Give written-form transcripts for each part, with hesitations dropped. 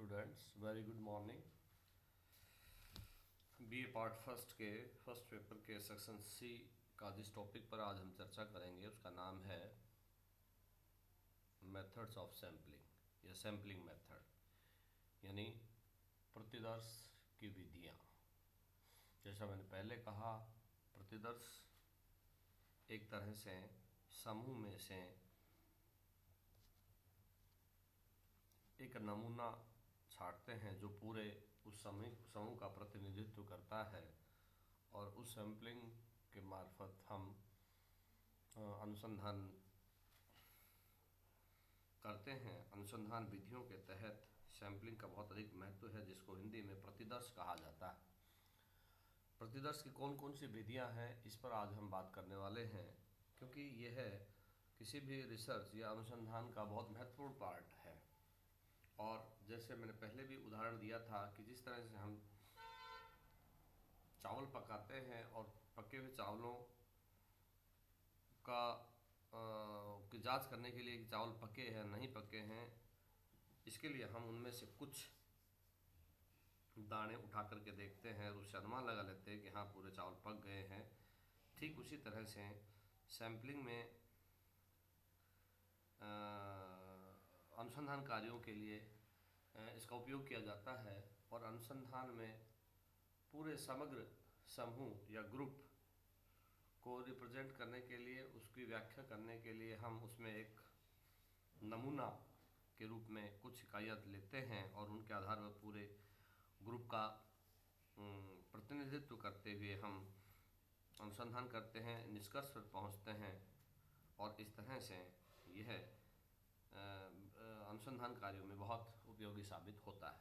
Students, very good morning. BA part first के first paper के section C का जिस टॉपिक पर आज हम चर्चा करेंगे उसका नाम है मेथड्स ऑफ सैम्पलिंग या सैम्पलिंग मेथड, यानी प्रतिदर्श की विधियाँ। जैसा मैंने पहले कहा, प्रतिदर्श एक तरह से समूह में से एक नमूना छांटते हैं जो पूरे उस समूह का प्रतिनिधित्व करता है, और उस सैम्पलिंग के मार्फत हम अनुसंधान करते हैं। अनुसंधान विधियों के तहत सैम्पलिंग का बहुत अधिक महत्व है, जिसको हिंदी में प्रतिदर्श कहा जाता है। प्रतिदर्श की कौन कौन सी विधियां हैं, इस पर आज हम बात करने वाले हैं, क्योंकि यह किसी भी रिसर्च या अनुसंधान का बहुत महत्वपूर्ण पार्ट है। और जैसे मैंने पहले भी उदाहरण दिया था कि जिस तरह से हम चावल पकाते हैं और पके हुए चावलों का की जांच करने के लिए कि चावल पके हैं नहीं पके हैं, इसके लिए हम उनमें से कुछ दाने उठा करके देखते हैं और उससे अनुमान लगा लेते हैं कि हाँ पूरे चावल पक गए हैं। ठीक उसी तरह से सैम्पलिंग में अनुसंधान कार्यों के लिए इसका उपयोग किया जाता है, और अनुसंधान में पूरे समग्र समूह या ग्रुप को रिप्रेजेंट करने के लिए, उसकी व्याख्या करने के लिए हम उसमें एक नमूना के रूप में कुछ इकाइयाँ लेते हैं और उनके आधार पर पूरे ग्रुप का प्रतिनिधित्व करते हुए हम अनुसंधान करते हैं, निष्कर्ष पर पहुंचते हैं, और इस तरह से यह अनुसंधान कार्यों में बहुत उपयोगी साबित होता है।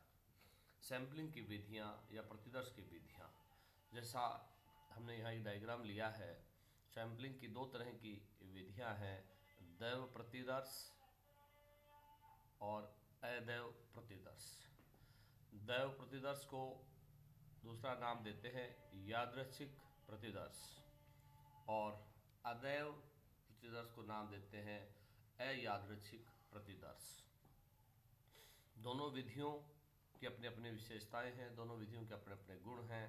सैम्पलिंग की विधियां या प्रतिदर्श की विधियां, जैसा हमने यहाँ एक डायग्राम लिया है, सैम्पलिंग की दो तरह की विधियां हैं, दैव प्रतिदर्श और अदैव प्रतिदर्श। दैव प्रतिदर्श को दूसरा नाम देते हैं यादृच्छिक प्रतिदर्श, और अदैव प्रतिदर्श को नाम देते हैं अयादृच्छिक प्रतिदर्श। दोनों विधियों की अपनी अपनी विशेषताएं हैं, दोनों विधियों के अपने अपने गुण हैं,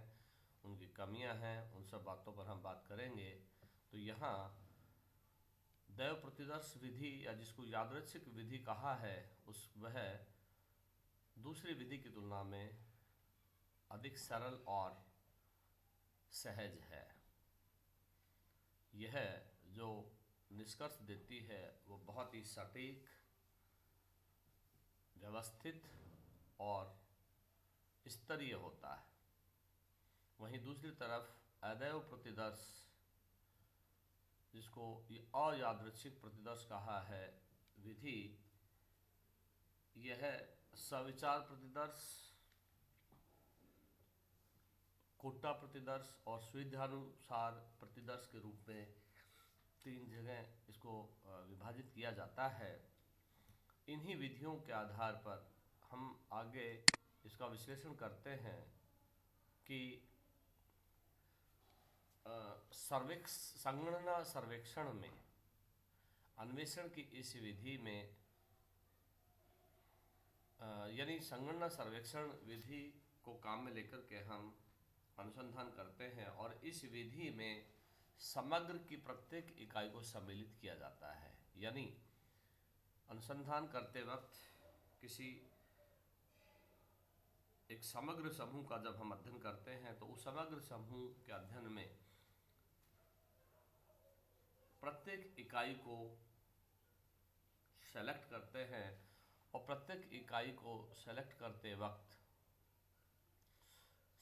उनकी कमियां हैं, उन सब बातों पर हम बात करेंगे। तो यहाँ दैव प्रतिदर्श विधि या जिसको यादृच्छिक विधि कहा है, वह दूसरी विधि की तुलना में अधिक सरल और सहज है। यह जो निष्कर्ष देती है वो बहुत ही सटीक, व्यवस्थित और स्तरीय होता है। वहीं दूसरी तरफ अदैव प्रतिदर्श, जिसको अयादृच्छिक प्रतिदर्श कहा है विधि, यह सविचार प्रतिदर्श, कोट्टा प्रतिदर्श और सुविधानुसार प्रतिदर्श के रूप में तीन जगह इसको विभाजित किया जाता है। इन्हीं विधियों के आधार पर हम आगे इसका विश्लेषण करते हैं कि संगणना सर्वेक्षण में, अन्वेषण की इस विधि में, यानी संगणना सर्वेक्षण विधि को काम में लेकर के हम अनुसंधान करते हैं, और इस विधि में समग्र की प्रत्येक इकाई को सम्मिलित किया जाता है। यानी अनुसंधान करते वक्त किसी एक समग्र समूह का जब हम अध्ययन करते हैं तो उस समग्र समूह के अध्ययन में प्रत्येक इकाई को सेलेक्ट करते हैं, और प्रत्येक इकाई को सेलेक्ट करते वक्त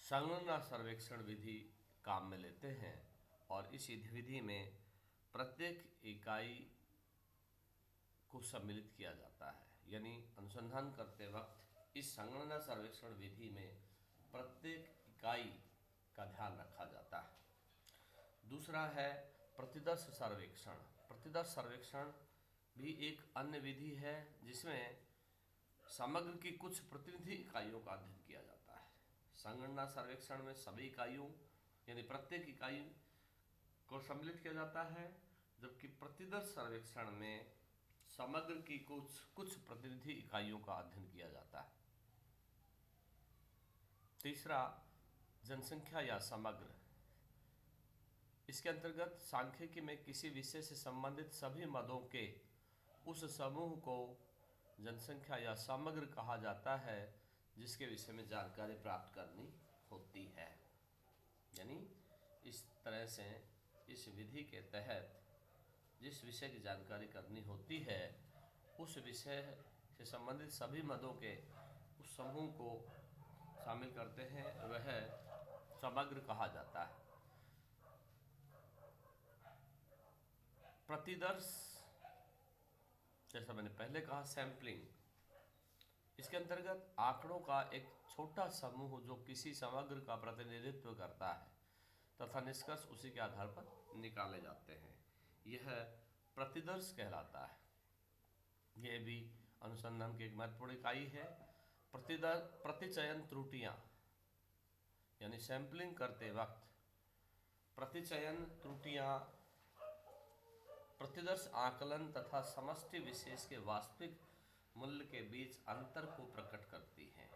संगणना सर्वेक्षण विधि काम में लेते हैं, और इस विधि में प्रत्येक इकाई को सम्मिलित किया जाता है। यानी अनुसंधान करते वक्त इस संगणना सर्वेक्षण विधि में प्रत्येक इकाई का ध्यान रखा जाता है। दूसरा है प्रतिदर्श सर्वेक्षण। प्रतिदर्श सर्वेक्षण भी एक अन्य विधि है जिसमें समग्र की कुछ प्रतिनिधि इकाइयों का अध्ययन किया जाता है। संगणना सर्वेक्षण में सभी इकाइयों यानी प्रत्येक इकाई को सम्मिलित किया जाता है, जबकि प्रतिदर्श सर्वेक्षण में समग्र की कुछ प्रतिनिधि इकाइयों का अध्ययन किया जाता है। तीसरा, जनसंख्या या समग्र। इसके अंतर्गत सांख्यिकी में किसी विषय से संबंधित सभी मदों के उस समूह को जनसंख्या या समग्र कहा जाता है जिसके विषय में जानकारी प्राप्त करनी होती है। यानी इस तरह से इस विधि के तहत जिस विषय की जानकारी करनी होती है उस विषय से संबंधित सभी मदों के उस समूह को शामिल करते हैं, वह समग्र कहा जाता है। प्रतिदर्श, जैसा मैंने पहले कहा, सैंपलिंग। इसके अंतर्गत आंकड़ों का एक छोटा समूह जो किसी समग्र का प्रतिनिधित्व करता है तथा निष्कर्ष उसी के आधार पर निकाले जाते हैं, यह प्रतिदर्श कहलाता है। यह भी अनुसंधान की एक महत्वपूर्ण इकाई है। प्रतिचयन त्रुटियां, यानी सैंपलिंग करते वक्त प्रतिचयन त्रुटियां प्रतिदर्श आकलन तथा समष्टि विशेष के वास्तविक मूल्य के बीच अंतर को प्रकट करती हैं।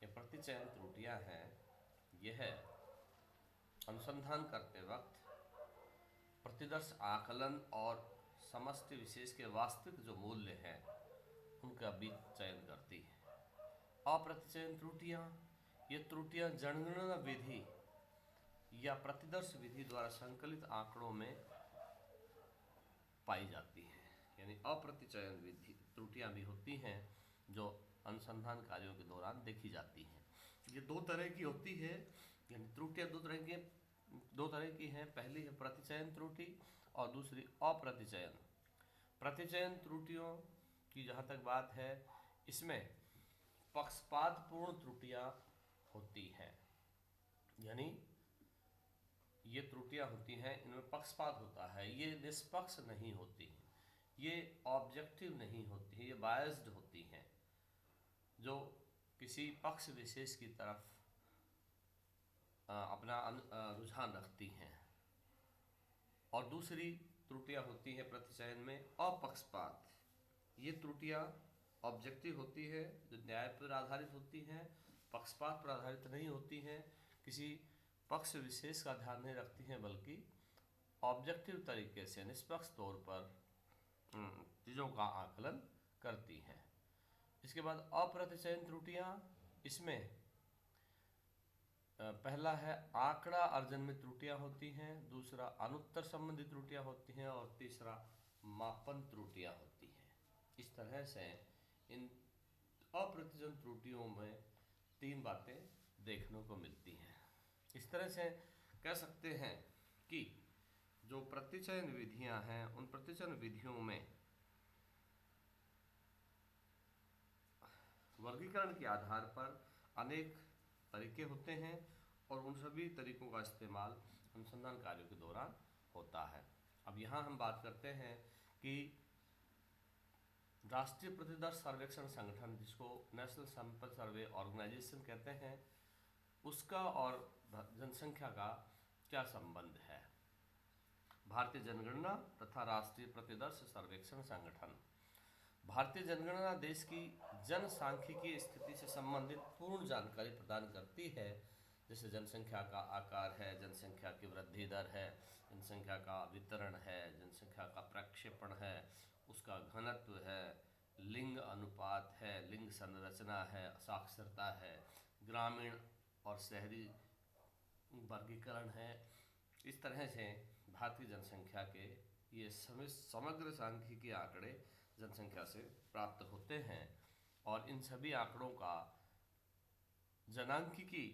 ये प्रतिचयन त्रुटियां हैं, यह अनुसंधान करते वक्त प्रतिदर्श आकलन और समष्टि विशेष के वास्तविक जो मूल्य हैं उनका बीच चयन करती है। अप्रतिचयन त्रुटियां, ये त्रुटियां जनगणना विधि या प्रतिदर्श विधि द्वारा संकलित आंकड़ों में पाई जाती हैं। यानी अप्रतिचयन विधि त्रुटियां भी होती हैं जो अनुसंधान कार्यों के दौरान देखी जाती हैं। ये दो तरह की होती है, यानी त्रुटियां दो तरह की हैं। पहली है प्रतिचयन त्रुटि और दूसरी अप्रतिचयन। प्रतिचयन त्रुटियों की जहाँ तक बात है, इसमें पक्षपातपूर्ण त्रुटियां होती हैं। यानी ये त्रुटियां होती हैं, इनमें पक्षपात होता है, ये निष्पक्ष नहीं होती हैं, ये ऑब्जेक्टिव नहीं होती हैं, ये बायस्ड होती हैं, जो किसी पक्ष विशेष की तरफ अपना रुझान रखती हैं। और दूसरी त्रुटियां होती हैं प्रतिचयन में अपक्षपात। ये त्रुटियां ऑब्जेक्टिव होती है, जो न्याय पर आधारित होती हैं, पक्षपात पर आधारित नहीं होती हैं, किसी पक्ष विशेष का ध्यान नहीं रखती हैं, बल्कि ऑब्जेक्टिव तरीके से निष्पक्ष तौर पर चीज़ों का आकलन करती हैं। इसके बाद अप्रतिचयन त्रुटियां, इसमें पहला है आंकड़ा अर्जन में त्रुटियां होती हैं, दूसरा अनुत्तर संबंधी त्रुटियां होती हैं और तीसरा मापन त्रुटियां होती हैं। इस तरह से इन अप्रतिचयन त्रुटियों में तीन बातें देखने को मिलती हैं। इस तरह से कह सकते हैं कि जो प्रतिचयन विधियां हैं उन प्रतिचयन विधियों में वर्गीकरण के आधार पर अनेक तरीके होते हैं और उन सभी तरीकों का इस्तेमाल अनुसंधान कार्यों के दौरान होता है। अब यहाँ हम बात करते हैं कि राष्ट्रीय प्रतिदर्श सर्वेक्षण संगठन, जिसको नेशनल सैंपल सर्वे ऑर्गेनाइजेशन कहते हैं, उसका और जनसंख्या का क्या संबंध है। भारतीय जनगणना तथा राष्ट्रीय प्रतिदर्श सर्वेक्षण संगठन। भारतीय जनगणना देश की जनसांख्यिकीय स्थिति से संबंधित पूर्ण जानकारी प्रदान करती है, जैसे जनसंख्या का आकार है, जनसंख्या की वृद्धि दर है, जनसंख्या का वितरण है, जनसंख्या का प्रक्षेपण है, उसका घनत्व है, लिंग अनुपात है, लिंग संरचना है, साक्षरता है, ग्रामीण और शहरी वर्गीकरण है। इस तरह से भारतीय जनसंख्या के ये समग्र सांख्यिकीय आंकड़े जनसंख्या से प्राप्त होते हैं और इन सभी आंकड़ों का जनांकिकी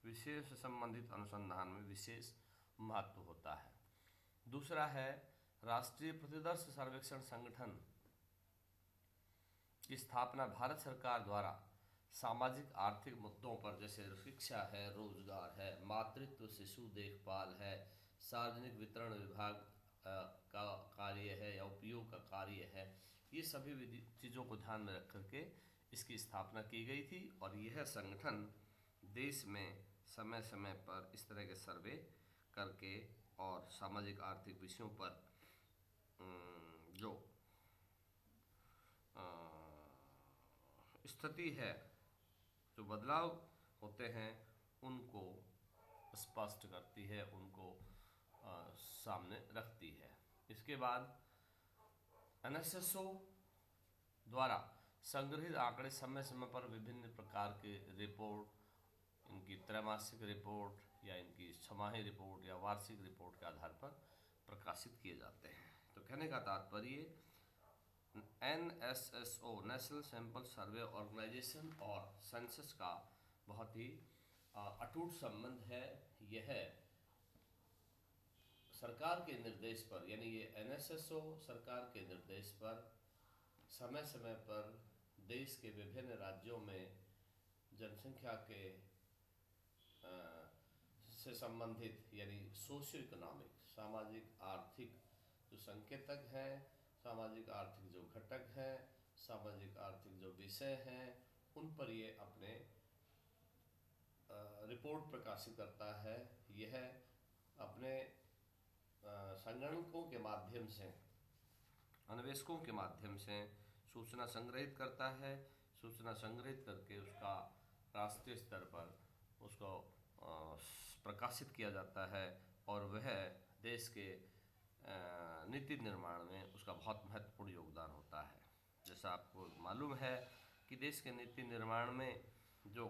विषय से संबंधित अनुसंधान में विशेष महत्व होता है। दूसरा है राष्ट्रीय प्रतिदर्श सर्वेक्षण संगठन की स्थापना भारत सरकार द्वारा सामाजिक आर्थिक मुद्दों पर, जैसे शिक्षा है, रोजगार है, मातृत्व शिशु देखभाल है, सार्वजनिक वितरण विभाग का कार्य है या उपयोग का कार्य है, ये सभी चीज़ों को ध्यान में रख करके इसकी स्थापना की गई थी। और यह संगठन देश में समय समय पर इस तरह के सर्वे करके और सामाजिक आर्थिक विषयों पर जो स्थिति है, जो बदलाव होते हैं उनको स्पष्ट करती है, उनको सामने रखती है। इसके बाद एनएसएसओ द्वारा संग्रहित आंकड़े समय समय पर विभिन्न प्रकार के रिपोर्ट, इनकी त्रैमासिक रिपोर्ट या इनकी छमाही रिपोर्ट या वार्षिक रिपोर्ट के आधार पर प्रकाशित किए जाते हैं। तो कहने का तात्पर्य NSSO national sample survey organisation और सेंसस का बहुत ही अटूट संबंध है। यह सरकार के निर्देश पर, यानी ये एनएसएसओ सरकार के निर्देश पर समय समय पर देश के विभिन्न राज्यों में जनसंख्या के से संबंधित यानी सोशियो इकोनॉमिक, सामाजिक आर्थिक जो संकेतक हैं, सामाजिक आर्थिक जो घटक हैं, सामाजिक आर्थिक जो विषय हैं, उन पर ये अपने रिपोर्ट प्रकाशित करता है। यह अपने संगणकों के माध्यम से, अन्वेषकों के माध्यम से सूचना संग्रहित करता है। सूचना संग्रहित करके उसका राष्ट्रीय स्तर पर उसको प्रकाशित किया जाता है और वह देश के नीति निर्माण में उसका बहुत महत्वपूर्ण योगदान होता है। जैसा आपको मालूम है कि देश के नीति निर्माण में जो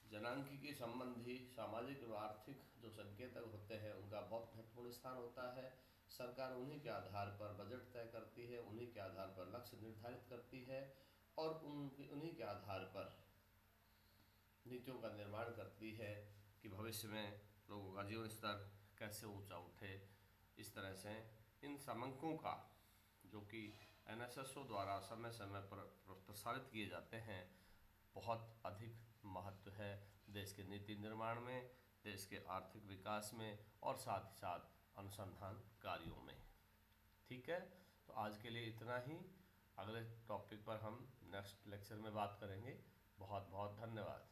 जनांकीय संबंधी सामाजिक और आर्थिक जो संकेतक होते हैं उनका बहुत महत्वपूर्ण स्थान होता है। सरकार उन्हीं के आधार पर बजट तय करती है, उन्हीं के आधार पर लक्ष्य निर्धारित करती है और उन्हीं के आधार पर नीतियों का निर्माण करती है कि भविष्य में लोगों का जीवन स्तर कैसे ऊंचा उठे। इस तरह से इन समंकों का, जो कि एनएसएसओ द्वारा समय समय पर प्रसारित किए जाते हैं, बहुत अधिक महत्व है देश के नीति निर्माण में, देश के आर्थिक विकास में और साथ ही साथ अनुसंधान कार्यों में। ठीक है, तो आज के लिए इतना ही। अगले टॉपिक पर हम नेक्स्ट लेक्चर में बात करेंगे। बहुत बहुत धन्यवाद।